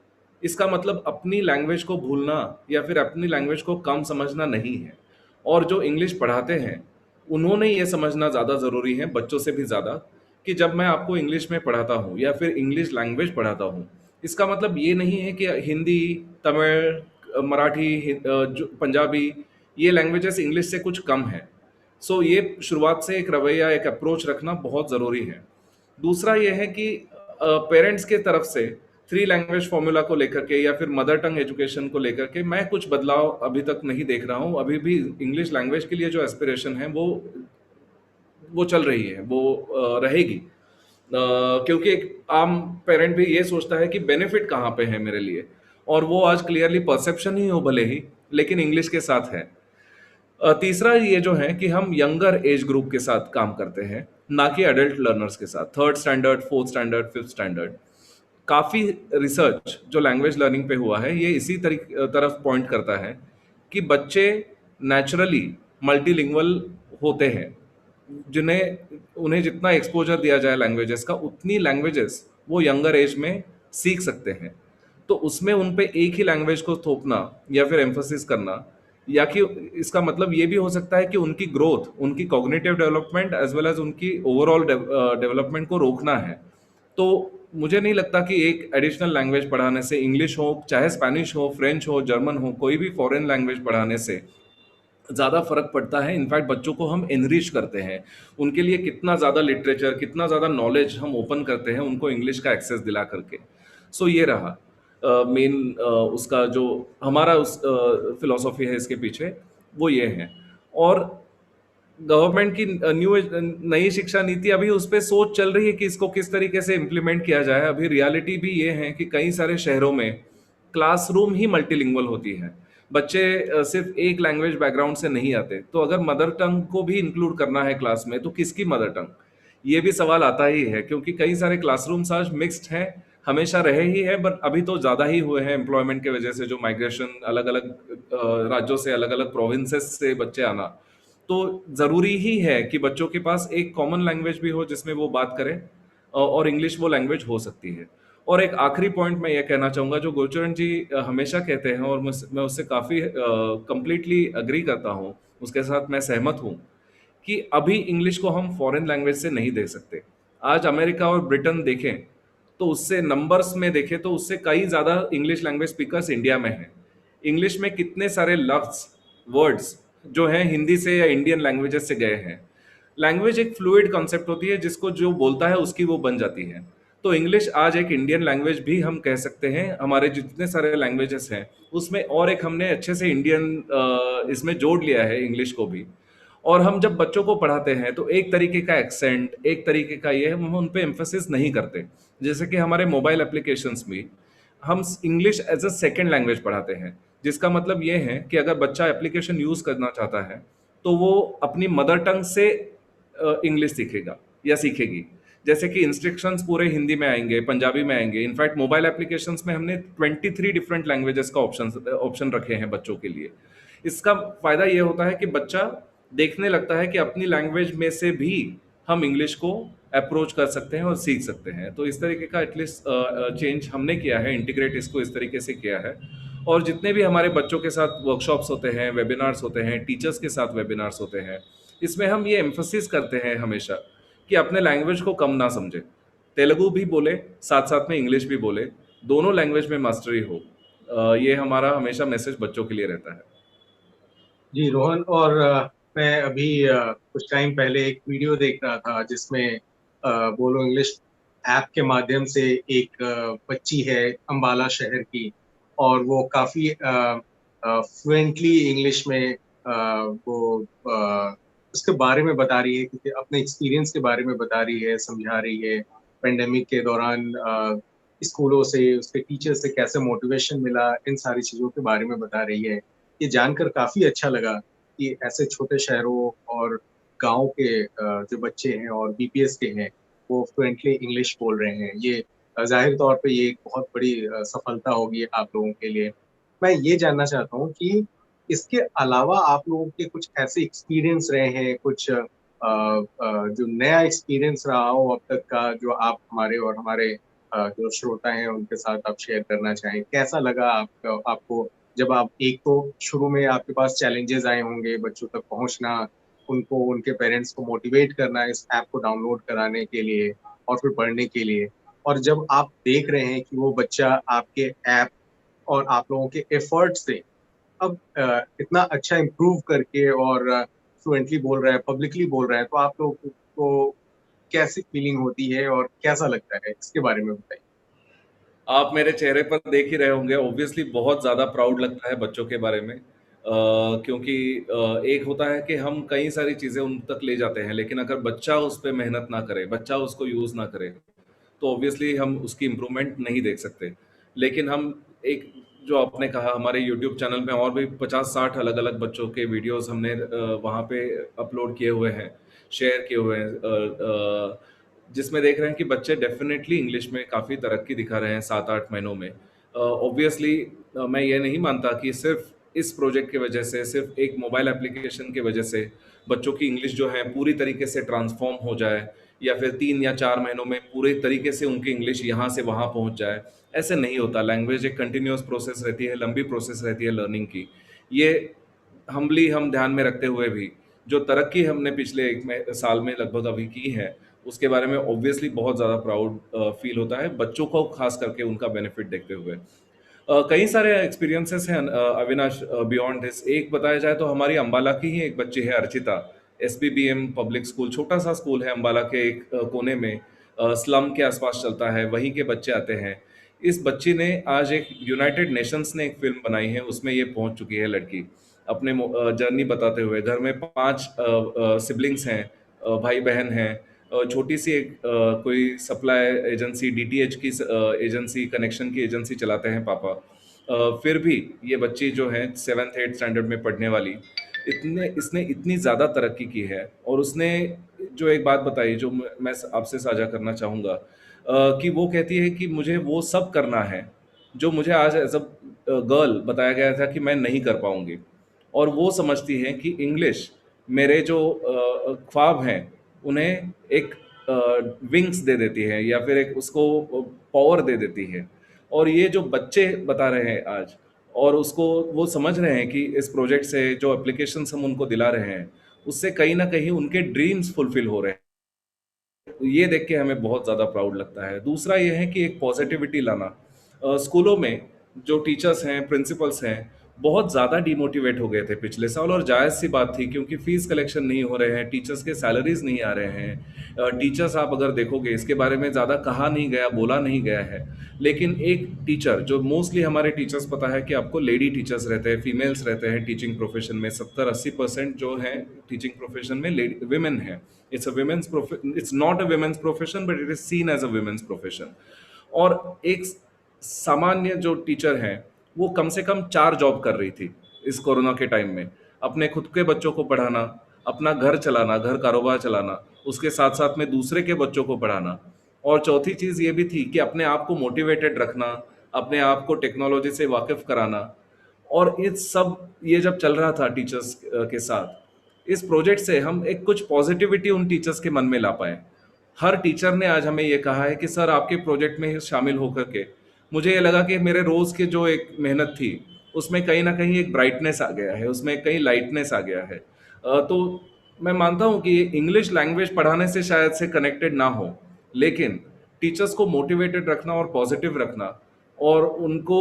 इसका मतलब अपनी लैंग्वेज को भूलना या फिर अपनी लैंग्वेज को कम समझना नहीं है। और जो इंग्लिश पढ़ाते हैं उन्होंने ये समझना ज़्यादा ज़रूरी है, बच्चों से भी ज़्यादा, कि जब मैं आपको इंग्लिश में पढ़ाता हूँ या फिर इंग्लिश लैंग्वेज पढ़ाता हूँ, इसका मतलब ये नहीं है कि हिंदी, तमिल, मराठी, पंजाबी, ये लैंग्वेजेस इंग्लिश से कुछ कम है। सो ये शुरुआत से एक रवैया, एक अप्रोच रखना बहुत ज़रूरी है। दूसरा ये है कि पेरेंट्स के तरफ से 3 लैंग्वेज फॉर्मूला को लेकर के या फिर मदर टंग एजुकेशन को लेकर के मैं कुछ बदलाव अभी तक नहीं देख रहा हूँ। अभी भी इंग्लिश लैंग्वेज के लिए जो एस्पिरेशन है वो चल रही है, वो रहेगी। क्योंकि एक आम पेरेंट भी ये सोचता है कि बेनिफिट कहाँ पे है मेरे लिए, और वो आज क्लियरली परसेप्शन ही हो भले ही, लेकिन इंग्लिश के साथ है। तीसरा ये जो है कि हम यंगर एज ग्रुप के साथ काम करते हैं। ना कि एडल्ट लर्नर्स के साथ। Third standard, fourth standard, fifth standard, काफ़ी रिसर्च जो लैंग्वेज लर्निंग पे हुआ है ये इसी तरफ पॉइंट करता है कि बच्चे नेचुरली मल्टीलिंगुअल होते हैं, जिन्हें उन्हें जितना एक्सपोजर दिया जाए लैंग्वेजेस का, उतनी लैंग्वेजेस वो यंगर एज में सीख सकते हैं। तो उसमें उन पे एक ही लैंग्वेज को थोपना या फिर एम्फोसिस करना, या कि इसका मतलब ये भी हो सकता है कि उनकी ग्रोथ, उनकी cognitive development as well as उनकी ओवरऑल डेवलपमेंट को रोकना है। तो मुझे नहीं लगता कि एक एडिशनल लैंग्वेज पढ़ाने से, इंग्लिश हो चाहे स्पेनिश हो, फ्रेंच हो, जर्मन हो, कोई भी फॉरेन लैंग्वेज पढ़ाने से ज़्यादा फर्क पड़ता है। इनफैक्ट बच्चों को हम एनरिच करते हैं, उनके लिए कितना ज़्यादा लिटरेचर, कितना ज़्यादा नॉलेज हम ओपन करते हैं उनको इंग्लिश का एक्सेस दिला करके। सो ये रहा मेन उसका जो हमारा उस फिलोसॉफी है इसके पीछे, वो ये है। और गवर्नमेंट की न्यू नई शिक्षा नीति अभी उस पर सोच चल रही है कि इसको किस तरीके से इम्प्लीमेंट किया जाए। अभी रियलिटी भी ये है कि कई सारे शहरों में क्लासरूम ही मल्टीलिंगुअल होती है। बच्चे सिर्फ एक लैंग्वेज बैकग्राउंड से नहीं आते, तो अगर मदर टंग को भी इंक्लूड करना है क्लास में तो किसकी मदर टंग, ये भी सवाल आता ही है। क्योंकि कई सारे क्लासरूम्स आज मिक्स्ड हैं, हमेशा रहे ही है, बट अभी तो ज़्यादा ही हुए हैं एम्प्लॉयमेंट के वजह से, जो माइग्रेशन, अलग अलग राज्यों से, अलग अलग प्रोविंसेस से बच्चे आना। तो ज़रूरी ही है कि बच्चों के पास एक कॉमन लैंग्वेज भी हो जिसमें वो बात करें, और इंग्लिश वो लैंग्वेज हो सकती है। और एक आखिरी पॉइंट मैं ये कहना चाहूँगा, जो गुरचरण जी हमेशा कहते हैं, और मैं उससे काफ़ी कंप्लीटली अग्री करता हूँ, उसके साथ मैं सहमत हूँ, कि अभी इंग्लिश को हम फॉरेन लैंग्वेज से नहीं देख सकते। आज अमेरिका और ब्रिटेन देखें तो उससे नंबर्स में देखें तो उससे कई ज़्यादा इंग्लिश लैंग्वेज स्पीकर्स इंडिया में हैं। इंग्लिश में कितने सारे लफ्ज, वर्ड्स जो हैं हिंदी से या इंडियन लैंग्वेजेस से गए हैं। लैंग्वेज एक फ्लूइड कॉन्सेप्ट होती है, जिसको जो बोलता है उसकी वो बन जाती है। तो इंग्लिश आज एक इंडियन लैंग्वेज भी हम कह सकते हैं। हमारे जितने सारे लैंग्वेजेस हैं उसमें और एक हमने अच्छे से इंडियन इसमें जोड़ लिया है इंग्लिश को भी। और हम जब बच्चों को पढ़ाते हैं तो एक तरीके का एक्सेंट, एक तरीके का ये, हम उन पे एम्फेसिस नहीं करते। जैसे कि हमारे मोबाइल एप्लीकेशंस में हम English as a second language पढ़ाते हैं, जिसका मतलब ये है कि अगर बच्चा एप्लीकेशन यूज करना चाहता है तो वो अपनी मदर टंग से इंग्लिश सीखेगा या सीखेगी। जैसे कि इंस्ट्रक्शंस पूरे हिंदी में आएंगे, पंजाबी में आएंगे। इनफैक्ट मोबाइल एप्लीकेशंस में हमने 23 डिफरेंट लैंग्वेजेस का ऑप्शन ऑप्शन रखे हैं बच्चों के लिए। इसका फायदा ये होता है कि बच्चा देखने लगता है कि अपनी लैंग्वेज में से भी हम इंग्लिश को अप्रोच कर सकते हैं और सीख सकते हैं। तो इस तरीके का एटलीस्ट चेंज हमने किया है, इंटीग्रेट इसको इस तरीके से किया है। और जितने भी हमारे बच्चों के साथ वर्कशॉप्स होते हैं, वेबिनार्स होते हैं, टीचर्स के साथ वेबिनार्स होते हैं, इसमें हम ये एम्फोसिस करते हैं हमेशा कि अपने लैंग्वेज को कम ना समझे। तेलुगु भी बोले, साथ साथ में इंग्लिश भी बोले, दोनों लैंग्वेज में मास्टरी हो। ये हमारा हमेशा मैसेज बच्चों के लिए रहता है। जी रोहन, और मैं अभी कुछ टाइम पहले एक वीडियो देख रहा था जिसमें बोलो इंग्लिश ऐप के माध्यम से एक बच्ची है अंबाला शहर की, और वो काफी फ्लुएंटली इंग्लिश में वो उसके बारे में बता रही है, क्योंकि अपने एक्सपीरियंस के बारे में बता रही है, समझा रही है पेंडेमिक के दौरान स्कूलों से, उसके टीचर से कैसे मोटिवेशन मिला, इन सारी चीजों के बारे में बता रही है। ये जानकर काफी अच्छा लगा कि ऐसे छोटे शहरों और गांव के जो बच्चे हैं और बीपीएस के हैं, वो फ्लुएंटली इंग्लिश बोल रहे हैं। ये जाहिर तौर पे ये एक बहुत बड़ी सफलता होगी आप लोगों के लिए। मैं ये जानना चाहता हूँ कि इसके अलावा आप लोगों के कुछ ऐसे एक्सपीरियंस रहे हैं, कुछ जो नया एक्सपीरियंस रहा हो अब तक का, जो आप हमारे और हमारे जो श्रोता हैं उनके साथ आप शेयर करना चाहें। कैसा लगा आपको जब आप, एक तो शुरू में आपके पास चैलेंजेस आए होंगे बच्चों तक पहुंचना, उनको, उनके पेरेंट्स को मोटिवेट करना इस ऐप को डाउनलोड कराने के लिए और फिर पढ़ने के लिए, और जब आप देख रहे हैं कि वो बच्चा आपके ऐप और आप लोगों के एफर्ट से अब इतना अच्छा इम्प्रूव करके और फ्लुएंटली बोल रहा है, पब्लिकली बोल रहा है, तो आप लोगों को कैसी फीलिंग होती है और कैसा लगता है, इसके बारे में बताइए। आप मेरे चेहरे पर देख ही रहे होंगे, ऑब्वियसली बहुत ज़्यादा प्राउड लगता है बच्चों के बारे में। क्योंकि एक होता है कि हम कई सारी चीज़ें उन तक ले जाते हैं, लेकिन अगर बच्चा उस पर मेहनत ना करे, बच्चा उसको यूज़ ना करे, तो ऑब्वियसली हम उसकी इम्प्रूवमेंट नहीं देख सकते। लेकिन हम एक, जो आपने कहा, हमारे यूट्यूब चैनल में और भी 50-60 अलग अलग बच्चों के वीडियोस हमने वहाँ पे अपलोड किए हुए हैं, शेयर किए हुए हैं, जिसमें देख रहे हैं कि बच्चे डेफिनेटली इंग्लिश में काफ़ी तरक्की दिखा रहे हैं 7-8 महीनों में। ऑब्वियसली मैं ये नहीं मानता कि सिर्फ इस प्रोजेक्ट की वजह से, सिर्फ एक मोबाइल एप्लीकेशन की वजह से बच्चों की इंग्लिश जो है पूरी तरीके से ट्रांसफॉर्म हो जाए, या फिर 3 या 4 महीनों में पूरे तरीके से उनकी इंग्लिश यहाँ से वहाँ पहुँच जाए। ऐसे नहीं होता। लैंग्वेज एक कंटिन्यूअस प्रोसेस रहती है, लंबी प्रोसेस रहती है लर्निंग की। ये हम्बली हम ध्यान में रखते हुए भी जो तरक्की हमने पिछले साल में लगभग अभी की है, उसके बारे में ऑब्वियसली बहुत ज़्यादा प्राउड फील होता है, बच्चों को खास करके उनका बेनिफिट देखते हुए। कई सारे एक्सपीरियंसेस हैं अविनाश, बियॉन्ड दिस। एक बताया जाए तो हमारी अंबाला की ही एक बच्ची है अर्चिता। एसपीबीएम पब्लिक स्कूल, छोटा सा स्कूल है अंबाला के एक कोने में, स्लम के आसपास चलता है, वहीं के बच्चे आते हैं। इस बच्ची ने आज एक यूनाइटेड नेशंस ने एक फिल्म बनाई है, उसमें ये पहुंच चुकी है लड़की, अपने जर्नी बताते हुए। घर में 5 सिबलिंग्स हैं, भाई बहन हैं, छोटी सी एक कोई सप्लाई एजेंसी, डीटीएच की एजेंसी, कनेक्शन की एजेंसी चलाते हैं पापा। फिर भी ये बच्ची जो है 7th 8th स्टैंडर्ड में पढ़ने वाली, इतने इसने इतनी ज़्यादा तरक्की की है। और उसने जो एक बात बताई जो मैं आपसे साझा करना चाहूँगा, कि वो कहती है कि मुझे वो सब करना है जो मुझे आज एज अ गर्ल बताया गया था कि मैं नहीं कर पाऊंगी। और वो समझती हैं कि इंग्लिश मेरे जो ख्वाब हैं उन्हें एक विंग्स दे देती है, या फिर एक उसको पावर दे देती है। और ये जो बच्चे बता रहे हैं आज, और उसको वो समझ रहे हैं कि इस प्रोजेक्ट से जो एप्लीकेशंस हम उनको दिला रहे हैं, उससे कहीं ना कहीं उनके ड्रीम्स फुलफिल हो रहे हैं। ये देख के हमें बहुत ज़्यादा प्राउड लगता है। दूसरा ये है कि एक पॉजिटिविटी लाना। स्कूलों में जो टीचर्स हैं, प्रिंसिपल्स हैं, बहुत ज़्यादा डिमोटिवेट हो गए थे पिछले साल, और जायज़ सी बात थी क्योंकि फीस कलेक्शन नहीं हो रहे हैं, टीचर्स के सैलरीज नहीं आ रहे हैं। टीचर्स आप अगर देखोगे, इसके बारे में ज़्यादा कहा नहीं गया, बोला नहीं गया है। लेकिन एक टीचर जो मोस्टली हमारे टीचर्स, पता है कि आपको, लेडी टीचर्स रहते हैं, फीमेल्स रहते हैं टीचिंग प्रोफेशन में, 70-80% जो है टीचिंग प्रोफेशन में विमेन है। It's not a women's profession, but it is seen as a women's profession. और एक सामान्य जो टीचर है, वो कम से कम 4 जॉब कर रही थी इस कोरोना के टाइम में। अपने खुद के बच्चों को पढ़ाना, अपना घर चलाना, घर कारोबार चलाना, उसके साथ साथ में दूसरे के बच्चों को पढ़ाना। और चौथी चीज ये भी थी कि अपने आप को मोटिवेटेड रखना, अपने आप को टेक्नोलॉजी से वाकिफ कराना। और इस सब ये जब चल रहा था टीचर्स के साथ, इस प्रोजेक्ट से हम एक कुछ पॉजिटिविटी उन टीचर्स के मन में ला पाए। हर टीचर ने आज हमें ये कहा है कि सर, आपके प्रोजेक्ट में शामिल होकर के मुझे ये लगा कि मेरे रोज के जो एक मेहनत थी उसमें कहीं ना कहीं एक ब्राइटनेस आ गया है, उसमें कहीं लाइटनेस आ गया है। तो मैं मानता हूँ कि इंग्लिश लैंग्वेज पढ़ाने से शायद से कनेक्टेड ना हो, लेकिन टीचर्स को मोटिवेटेड रखना और पॉजिटिव रखना, और उनको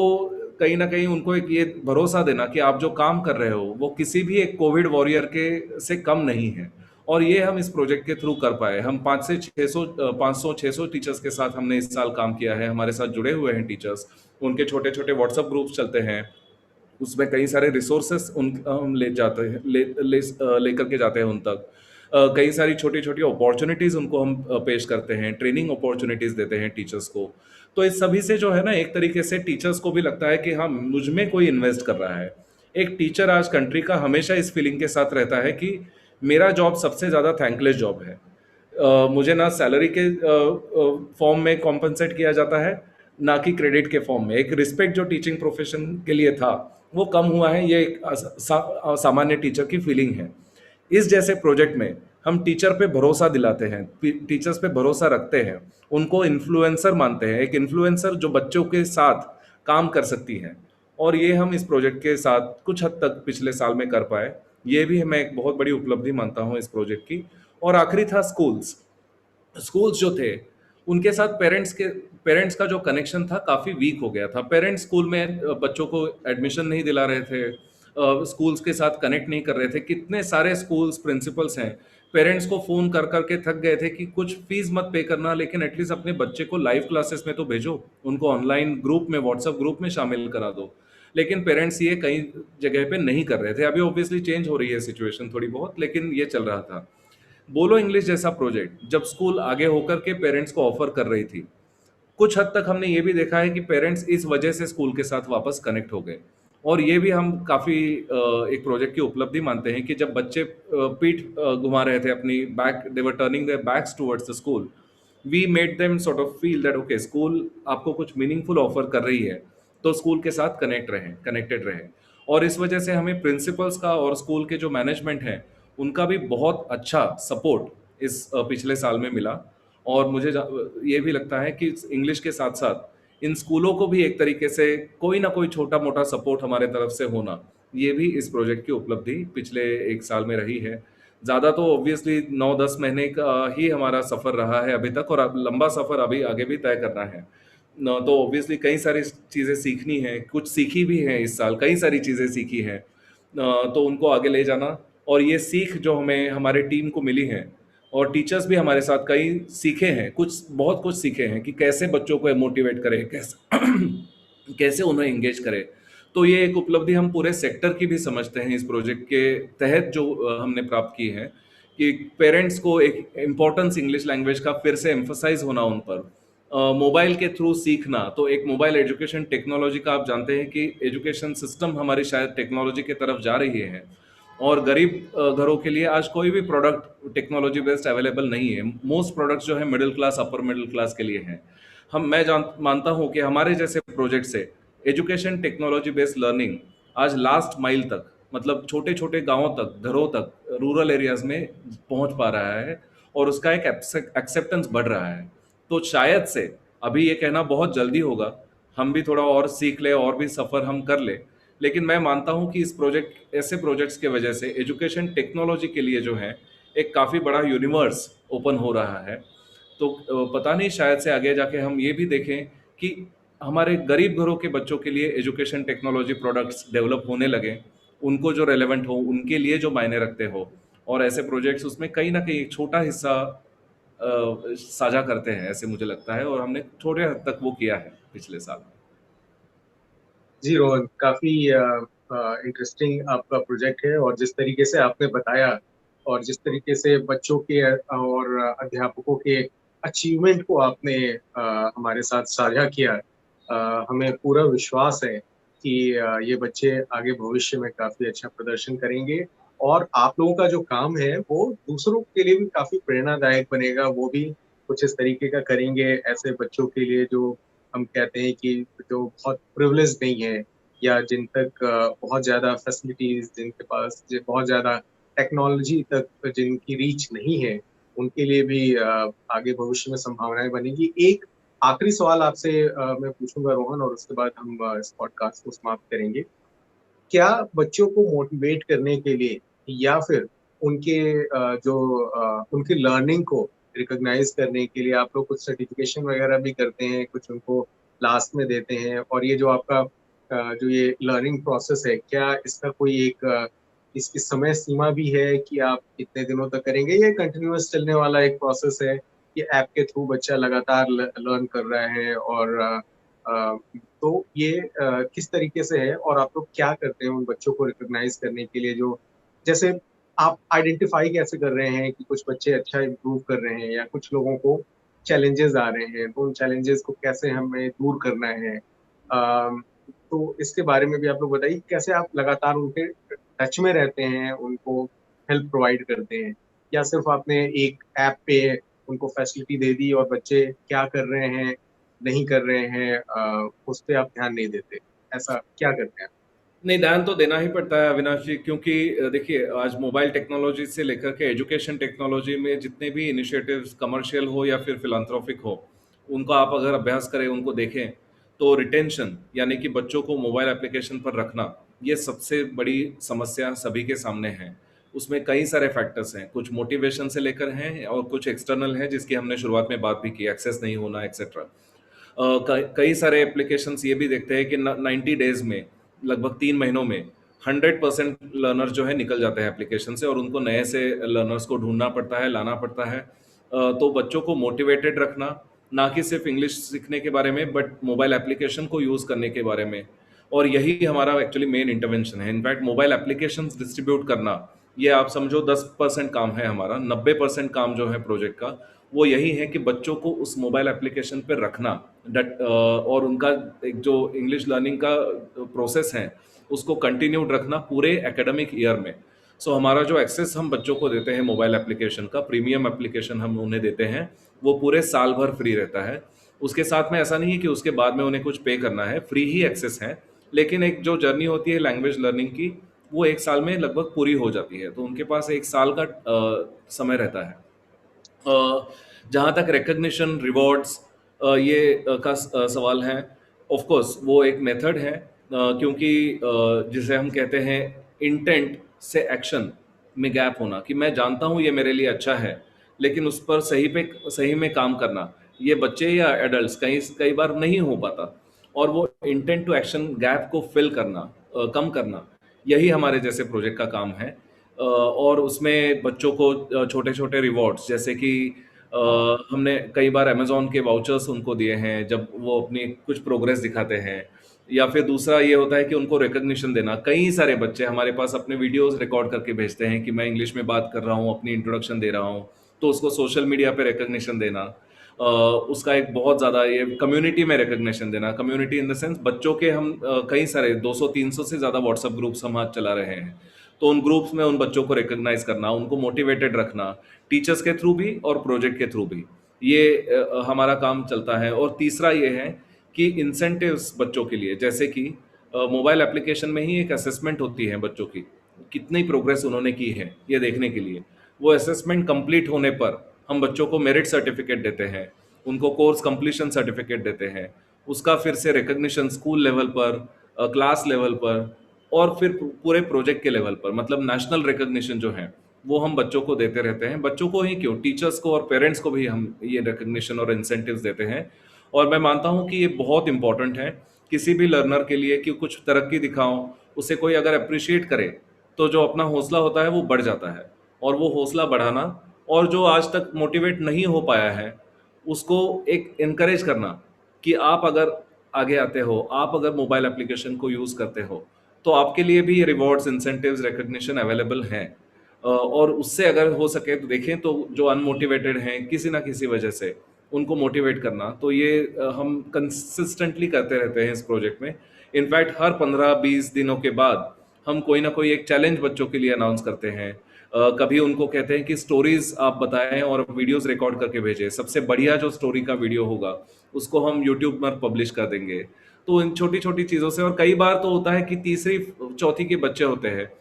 कहीं ना कहीं उनको एक ये भरोसा देना कि आप जो काम कर रहे हो वो किसी भी एक कोविड वॉरियर के से कम नहीं है। और ये हम इस प्रोजेक्ट के थ्रू कर पाए। हम 500 टीचर्स के साथ हमने इस साल काम किया है, हमारे साथ जुड़े हुए हैं टीचर्स। उनके छोटे छोटे व्हाट्सएप ग्रुप्स चलते हैं, उसमें कई सारे रिसोर्सेस उन हम ले जाते हैं, लेकर के जाते हैं उन तक। कई सारी छोटी छोटी अपॉर्चुनिटीज़ उनको हम पेश करते हैं, ट्रेनिंग अपॉर्चुनिटीज़ देते हैं टीचर्स को। तो इस सभी से जो है ना, एक तरीके से टीचर्स को भी लगता है कि हाँ, मुझ में कोई इन्वेस्ट कर रहा है। एक टीचर आज कंट्री का हमेशा इस फीलिंग के साथ रहता है कि मेरा जॉब सबसे ज़्यादा थैंकलेस जॉब है। मुझे ना सैलरी के फॉर्म में कॉम्पनसेट किया जाता है, ना कि क्रेडिट के फॉर्म में। एक रिस्पेक्ट जो टीचिंग प्रोफेशन के लिए था वो कम हुआ है, ये एक सामान्य टीचर की फीलिंग है। इस जैसे प्रोजेक्ट में हम टीचर पे भरोसा दिलाते हैं, टीचर्स पे भरोसा रखते हैं, उनको इन्फ्लुएंसर मानते हैं, एक इन्फ्लुएंसर जो बच्चों के साथ काम कर सकती है। और ये हम इस प्रोजेक्ट के साथ कुछ हद तक पिछले साल में कर पाए। ये भी मैं एक बहुत बड़ी उपलब्धि मानता हूँ इस प्रोजेक्ट की। और आखिरी था स्कूल्स। स्कूल्स जो थे, उनके साथ पेरेंट्स का जो कनेक्शन था काफ़ी वीक हो गया था। पेरेंट्स स्कूल में बच्चों को एडमिशन नहीं दिला रहे थे, स्कूल्स के साथ कनेक्ट नहीं कर रहे थे। कितने सारे स्कूल्स प्रिंसिपल्स हैं, पेरेंट्स को फ़ोन कर कर के थक गए थे कि कुछ फीस मत पे करना, लेकिन एटलीस्ट अपने बच्चे को लाइव क्लासेस में तो भेजो, उनको ऑनलाइन ग्रुप में, व्हाट्सएप ग्रुप में शामिल करा दो। लेकिन पेरेंट्स ये कई जगह पे नहीं कर रहे थे। अभी ऑब्वियसली चेंज हो रही है सिचुएशन थोड़ी बहुत, लेकिन ये चल रहा था। बोलो इंग्लिश जैसा प्रोजेक्ट जब स्कूल आगे होकर के पेरेंट्स को ऑफर कर रही थी, कुछ हद तक हमने ये भी देखा है कि पेरेंट्स इस वजह से स्कूल के साथ वापस कनेक्ट हो गए। और ये भी हम काफ़ी एक प्रोजेक्ट की उपलब्धि मानते हैं कि जब बच्चे पीठ घुमा रहे थे अपनी back, they were turning their backs towards the school, we made them sort of feel that okay school आपको कुछ मीनिंगफुल ऑफर कर रही है, तो स्कूल के साथ कनेक्टेड रहें। और इस वजह से हमें प्रिंसिपल्स का और स्कूल के जो मैनेजमेंट है उनका भी बहुत अच्छा सपोर्ट इस पिछले साल में मिला। और मुझे ये भी लगता है कि इंग्लिश के साथ साथ इन स्कूलों को भी एक तरीके से कोई ना कोई छोटा मोटा सपोर्ट हमारे तरफ से होना, ये भी इस प्रोजेक्ट की उपलब्धि पिछले एक साल में रही है। ज़्यादा तो ऑब्वियसली 9-10 महीने का ही हमारा सफ़र रहा है अभी तक, और अब लंबा सफ़र अभी आगे भी तय करना है। तो ऑब्वियसली कई सारी चीज़ें सीखनी है, कुछ सीखी भी हैं इस साल, कई सारी चीज़ें सीखी हैं। तो उनको आगे ले जाना, और ये सीख जो हमें हमारे टीम को मिली है, और टीचर्स भी हमारे साथ कई सीखे हैं, कुछ बहुत कुछ सीखे हैं कि कैसे बच्चों को मोटिवेट करें, कैसे कैसे उन्हें एंगेज करें। तो ये एक उपलब्धि हम पूरे सेक्टर की भी समझते हैं इस प्रोजेक्ट के तहत जो हमने प्राप्त की है, कि पेरेंट्स को एक इम्पोर्टेंस इंग्लिश लैंग्वेज का फिर से एम्फसाइज होना उन पर, मोबाइल के थ्रू सीखना। तो एक मोबाइल एजुकेशन टेक्नोलॉजी का, आप जानते हैं कि एजुकेशन सिस्टम हमारी शायद टेक्नोलॉजी की तरफ जा रही है, और गरीब घरों के लिए आज कोई भी प्रोडक्ट टेक्नोलॉजी बेस्ड अवेलेबल नहीं है। मोस्ट प्रोडक्ट्स जो है middle class, upper middle class के लिए हैं। मैं मानता हूं कि हमारे जैसे प्रोजेक्ट से एजुकेशन टेक्नोलॉजी बेस्ड लर्निंग आज लास्ट माइल तक, मतलब छोटे छोटे गांवों तक, घरों तक, रूरल एरियाज में पहुंच पा रहा है, और उसका एक एक्सेप्टेंस बढ़ रहा है। तो शायद से अभी ये कहना बहुत जल्दी होगा, हम भी थोड़ा और सीख ले और भी सफ़र हम कर ले, लेकिन मैं मानता हूं कि इस प्रोजेक्ट, ऐसे प्रोजेक्ट्स के वजह से एजुकेशन टेक्नोलॉजी के लिए जो है एक काफ़ी बड़ा यूनिवर्स ओपन हो रहा है। तो पता नहीं, शायद से आगे जाके हम ये भी देखें कि हमारे गरीब घरों के बच्चों के लिए एजुकेशन टेक्नोलॉजी प्रोडक्ट्स डेवलप होने लगे, उनको जो रेलेवेंट हो, उनके लिए जो मायने रखते हो, और ऐसे प्रोजेक्ट्स उसमें कहीं ना कहीं एक छोटा हिस्सा साझा करते हैं, ऐसे मुझे लगता है, और हमने छोटे हद तक वो किया है पिछले साल। जी रोहन, काफी इंटरेस्टिंग आपका प्रोजेक्ट है, और जिस तरीके से आपने बताया और जिस तरीके से बच्चों के और अध्यापकों के अचीवमेंट को आपने हमारे साथ साझा किया, हमें पूरा विश्वास है कि ये बच्चे आगे भविष्य में काफी अच्छा प्रदर्शन करेंगे, और आप लोगों का जो काम है वो दूसरों के लिए भी काफी प्रेरणादायक बनेगा। वो भी कुछ इस तरीके का करेंगे ऐसे बच्चों के लिए जो हम कहते हैं कि जो बहुत प्रिविलेज नहीं है, या जिन तक बहुत ज्यादा फैसिलिटीज, जिनके पास बहुत ज्यादा टेक्नोलॉजी तक जिनकी रीच नहीं है, उनके लिए भी आगे भविष्य में संभावनाएं बनेगी। एक आखिरी सवाल आपसे मैं पूछूंगा रोहन, और उसके बाद हम इस पॉडकास्ट को समाप्त करेंगे। क्या बच्चों को मोटिवेट करने के लिए, या फिर उनके उनकी लर्निंग को रिकॉग्नाइज करने के लिए आप लोग कुछ सर्टिफिकेशन वगैरह भी करते हैं, कुछ उनको लास्ट में देते हैं? और ये जो आपका जो ये लर्निंग प्रोसेस है, क्या इसका कोई एक इसकी समय सीमा भी है कि आप इतने दिनों तक करेंगे? ये कंटिन्यूअस चलने वाला एक प्रोसेस है, ये ऐप के थ्रू बच्चा लगातार लर्न कर रहा है? और तो ये किस तरीके से है, और आप लोग क्या करते हैं उन बच्चों को रिकॉग्नाइज करने के लिए? जो जैसे आप आइडेंटिफाई कैसे कर रहे हैं कि कुछ बच्चे अच्छा इम्प्रूव कर रहे हैं, या कुछ लोगों को चैलेंजेस आ रहे हैं, तो उन चैलेंजेस को कैसे हमें दूर करना है? तो इसके बारे में भी आप लोग बताइए, कैसे आप लगातार उनके टच में रहते हैं, उनको हेल्प प्रोवाइड करते हैं, या सिर्फ आपने एक ऐप पे उनको फैसिलिटी दे दी और बच्चे क्या कर रहे हैं नहीं कर रहे हैं उस पर आप ध्यान नहीं देते? ऐसा क्या करते हैं? नहीं, ध्यान तो देना ही पड़ता है अविनाश जी, क्योंकि देखिए आज मोबाइल टेक्नोलॉजी से लेकर के एजुकेशन टेक्नोलॉजी में जितने भी इनिशिएटिव्स कमर्शियल हो या फिर फिलांथ्रोपिक हो, उनका आप अगर अभ्यास करें, उनको देखें, तो रिटेंशन यानी कि बच्चों को मोबाइल एप्लीकेशन पर रखना, ये सबसे बड़ी समस्या सभी के सामने है। उसमें कई सारे फैक्टर्स हैं, कुछ मोटिवेशन से लेकर हैं और कुछ एक्सटर्नल हैं जिसकी हमने शुरुआत में बात भी की, एक्सेस नहीं होना एक्सेट्रा। कई सारे एप्लीकेशंस ये भी देखते हैं कि 90 डेज में, लगभग 3 महीनों में 100% लर्नर जो है निकल जाते हैं एप्लीकेशन से, और उनको नए से लर्नर्स को ढूंढना पड़ता है, लाना पड़ता है। तो बच्चों को मोटिवेटेड रखना, ना कि सिर्फ इंग्लिश सीखने के बारे में, बट मोबाइल एप्लीकेशन को यूज़ करने के बारे में। और यही हमारा एक्चुअली मेन इंटरवेंशन है। इनफैक्ट मोबाइल एप्लीकेशन डिस्ट्रीब्यूट करना, ये आप समझो 10% काम है हमारा, 90% काम जो है प्रोजेक्ट का वो यही है कि बच्चों को उस मोबाइल एप्लीकेशन पर रखना, और उनका एक जो इंग्लिश लर्निंग का प्रोसेस है उसको कंटिन्यूड रखना पूरे एकेडमिक ईयर में। सो हमारा जो एक्सेस हम बच्चों को देते हैं मोबाइल एप्लीकेशन का, प्रीमियम एप्लीकेशन हम उन्हें देते हैं, वो पूरे साल भर फ्री रहता है। उसके साथ में ऐसा नहीं है कि उसके बाद में उन्हें कुछ पे करना है, फ्री ही एक्सेस है। लेकिन एक जो जर्नी होती है लैंग्वेज लर्निंग की, वो एक साल में लगभग पूरी हो जाती है, तो उनके पास एक साल का समय रहता है। जहाँ तक रिकग्निशन रिवॉर्ड्स ये सवाल है, ऑफ कोर्स वो एक मेथड है, क्योंकि जिसे हम कहते हैं इंटेंट से एक्शन में गैप होना, कि मैं जानता हूँ ये मेरे लिए अच्छा है, लेकिन उस पर सही में काम करना, ये बच्चे या एडल्ट्स कई कई बार नहीं हो पाता। और वो इंटेंट टू एक्शन गैप को फिल करना, कम करना, यही हमारे जैसे प्रोजेक्ट का काम है। और उसमें बच्चों को छोटे छोटे रिवॉर्ड्स, जैसे कि हमने कई बार अमेजोन के वाउचर्स उनको दिए हैं जब वो अपनी कुछ प्रोग्रेस दिखाते हैं। या फिर दूसरा ये होता है कि उनको रिकग्निशन देना। कई सारे बच्चे हमारे पास अपने वीडियोस रिकॉर्ड करके भेजते हैं कि मैं इंग्लिश में बात कर रहा हूँ, अपनी इंट्रोडक्शन दे रहा हूँ, तो उसको सोशल मीडिया पे रिकग्निशन देना। उसका एक बहुत ज़्यादा ये कम्युनिटी में रिकग्निशन देना, कम्युनिटी इन द सेंस बच्चों के हम कई सारे 200-300 से ज़्यादा व्हाट्सएप ग्रुप्स हम आज चला रहे हैं, तो उन ग्रुप्स में उन बच्चों को रिकग्नाइज करना, उनको मोटिवेटेड रखना, टीचर्स के थ्रू भी और प्रोजेक्ट के थ्रू भी, ये हमारा काम चलता है। और तीसरा ये है कि इंसेंटिव्स बच्चों के लिए, जैसे कि मोबाइल एप्लीकेशन में ही एक असेसमेंट होती है बच्चों की, कितनी प्रोग्रेस उन्होंने की है ये देखने के लिए। वो असेसमेंट कंप्लीट होने पर हम बच्चों को मेरिट सर्टिफिकेट देते हैं, उनको कोर्स कंप्लीशन सर्टिफिकेट देते हैं, उसका फिर से रिकग्निशन स्कूल लेवल पर, क्लास लेवल पर, और फिर पूरे प्रोजेक्ट के लेवल पर, मतलब नेशनल रिकग्निशन जो है वो हम बच्चों को देते रहते हैं। बच्चों को ही क्यों, टीचर्स को और पेरेंट्स को भी हम ये रिकग्निशन और इंसेंटिव्स देते हैं। और मैं मानता हूँ कि ये बहुत इंपॉर्टेंट है किसी भी लर्नर के लिए, कि कुछ तरक्की दिखाओ, उसे कोई अगर अप्रिशिएट करे तो जो अपना हौसला होता है वो बढ़ जाता है। और वो हौसला बढ़ाना, और जो आज तक मोटिवेट नहीं हो पाया है उसको एक इनकरेज करना, कि आप अगर आगे आते हो, आप अगर मोबाइल एप्लीकेशन को यूज़ करते हो, तो आपके लिए भी ये रिवॉर्ड्स, इंसेंटिव्स, रिकग्निशन अवेलेबल हैं। और उससे अगर हो सके तो देखें, तो जो अनमोटिवेटेड हैं किसी ना किसी वजह से, उनको मोटिवेट करना, तो ये हम कंसिस्टेंटली करते रहते हैं इस प्रोजेक्ट में। इनफैक्ट हर 15-20 दिनों के बाद हम कोई ना कोई एक चैलेंज बच्चों के लिए अनाउंस करते हैं। कभी उनको कहते हैं कि स्टोरीज आप बताएं और वीडियोस रिकॉर्ड करके भेजें, सबसे बढ़िया जो स्टोरी का वीडियो होगा उसको हम यूट्यूब पर पब्लिश कर देंगे। तो इन छोटी छोटी चीज़ों से, और कई बार तो होता है कि तीसरी चौथी के बच्चे होते हैं,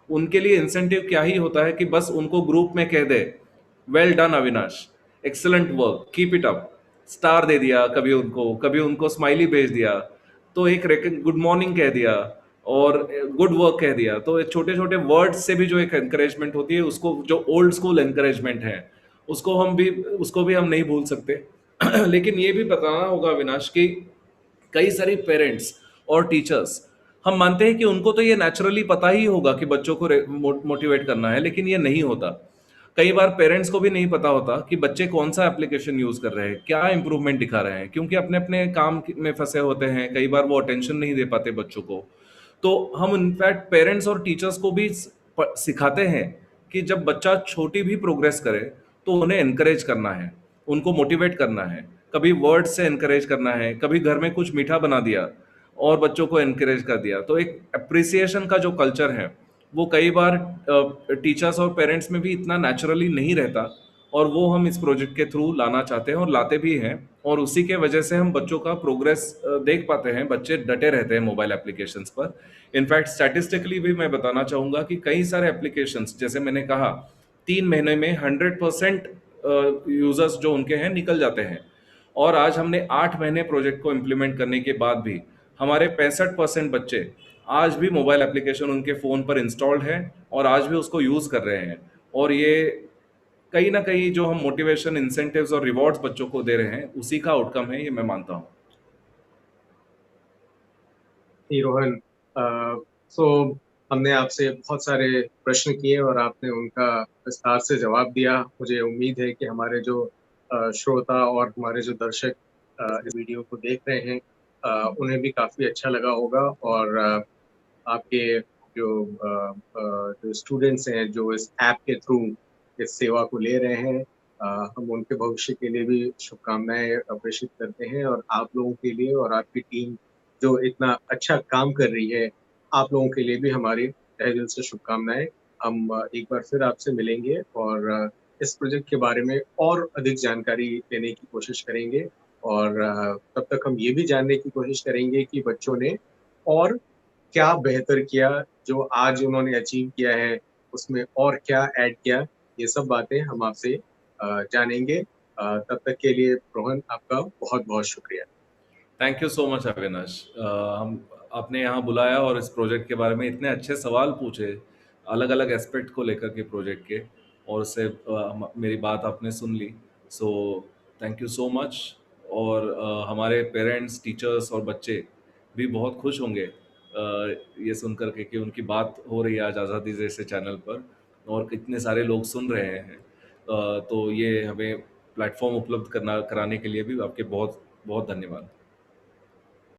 उनके लिए इंसेंटिव क्या ही होता है कि बस उनको ग्रुप में कह दे, well done Avinash, excellent work, keep it up, star दे दिया, कभी उनको स्माइली भेज दिया, तो एक गुड मॉर्निंग कह दिया, और गुड वर्क कह दिया। तो छोटे छोटे वर्ड्स से भी जो एक एनकरेजमेंट होती है, उसको जो ओल्ड स्कूल एनकरेजमेंट है, उसको भी हम नहीं भूल सकते। लेकिन ये भी बताना होगा अविनाश कि कई सारे पेरेंट्स और टीचर्स, हम मानते हैं कि उनको तो ये नेचुरली पता ही होगा कि बच्चों को मोटिवेट करना है, लेकिन ये नहीं होता। कई बार पेरेंट्स को भी नहीं पता होता कि बच्चे कौन सा एप्लीकेशन यूज कर रहे हैं, क्या इंप्रूवमेंट दिखा रहे हैं, क्योंकि अपने अपने काम में फंसे होते हैं, कई बार वो अटेंशन नहीं दे पाते बच्चों को। तो हम इनफैक्ट पेरेंट्स और टीचर्स को भी सिखाते हैं कि जब बच्चा छोटी भी प्रोग्रेस करे तो उन्हें एनकरेज करना है, उनको मोटिवेट करना है, कभी वर्ड से एनकरेज करना है, कभी घर में कुछ मीठा बना दिया और बच्चों को एनकरेज कर दिया। तो एक अप्रिसिएशन का जो कल्चर है वो कई बार टीचर्स और पेरेंट्स में भी इतना नेचुरली नहीं रहता, और वो हम इस प्रोजेक्ट के थ्रू लाना चाहते हैं और लाते भी हैं। और उसी के वजह से हम बच्चों का प्रोग्रेस देख पाते हैं, बच्चे डटे रहते हैं मोबाइल एप्लीकेशंस पर। इनफैक्ट स्टैटिस्टिकली भी मैं बताना चाहूँगा कि कई सारे एप्लीकेशंस, जैसे मैंने कहा, 3 महीने में 100% यूजर्स जो उनके हैं निकल जाते हैं। और आज हमने 8 महीने प्रोजेक्ट को इम्प्लीमेंट करने के बाद भी हमारे 65% बच्चे आज भी मोबाइल एप्लीकेशन उनके फ़ोन पर इंस्टॉल्ड है और आज भी उसको यूज़ कर रहे हैं। और ये कहीं ना कहीं जो हम मोटिवेशन, इंसेंटिव्स और रिवॉर्ड्स बच्चों को दे रहे हैं, उसी का आउटकम है, ये मैं मानता हूँ। जी रोहन, सो हमने आपसे बहुत सारे प्रश्न किए और आपने उनका विस्तार से जवाब दिया। मुझे उम्मीद है कि हमारे जो श्रोता और हमारे जो दर्शक इस वीडियो को देख रहे हैं, उन्हें भी काफ़ी अच्छा लगा होगा। और आपके जो स्टूडेंट्स हैं जो इस ऐप के थ्रू इस सेवा को ले रहे हैं, हम उनके भविष्य के लिए भी शुभकामनाएं प्रेषित करते हैं। और आप लोगों के लिए और आपकी टीम जो इतना अच्छा काम कर रही है, आप लोगों के लिए भी हमारी तहे दिल से शुभकामनाएं। हम एक बार फिर आपसे मिलेंगे और इस प्रोजेक्ट के बारे में और अधिक जानकारी लेने की कोशिश करेंगे। और तब तक हम ये भी जानने की कोशिश करेंगे कि बच्चों ने और क्या बेहतर किया, जो आज उन्होंने अचीव किया है उसमें और क्या ऐड किया। ये सब बातें हम आपसे जानेंगे। तब तक के लिए रोहन, आपका बहुत बहुत शुक्रिया। Thank you so much Avinash. हम आपने यहाँ बुलाया और इस प्रोजेक्ट के बारे में इतने अच्छे सवाल पूछे, अलग अलग एस्पेक्ट को लेकर के प्रोजेक्ट के, और उससे मेरी बात आपने सुन ली। So thank you so much. और हमारे पेरेंट्स, टीचर्स और बच्चे भी बहुत खुश होंगे ये सुन कर के कि उनकी बात हो रही है आज आज़ादी जैसे चैनल पर, और कितने सारे लोग सुन रहे हैं। तो ये हमें प्लेटफॉर्म उपलब्ध करना कराने के लिए भी आपके बहुत बहुत धन्यवाद।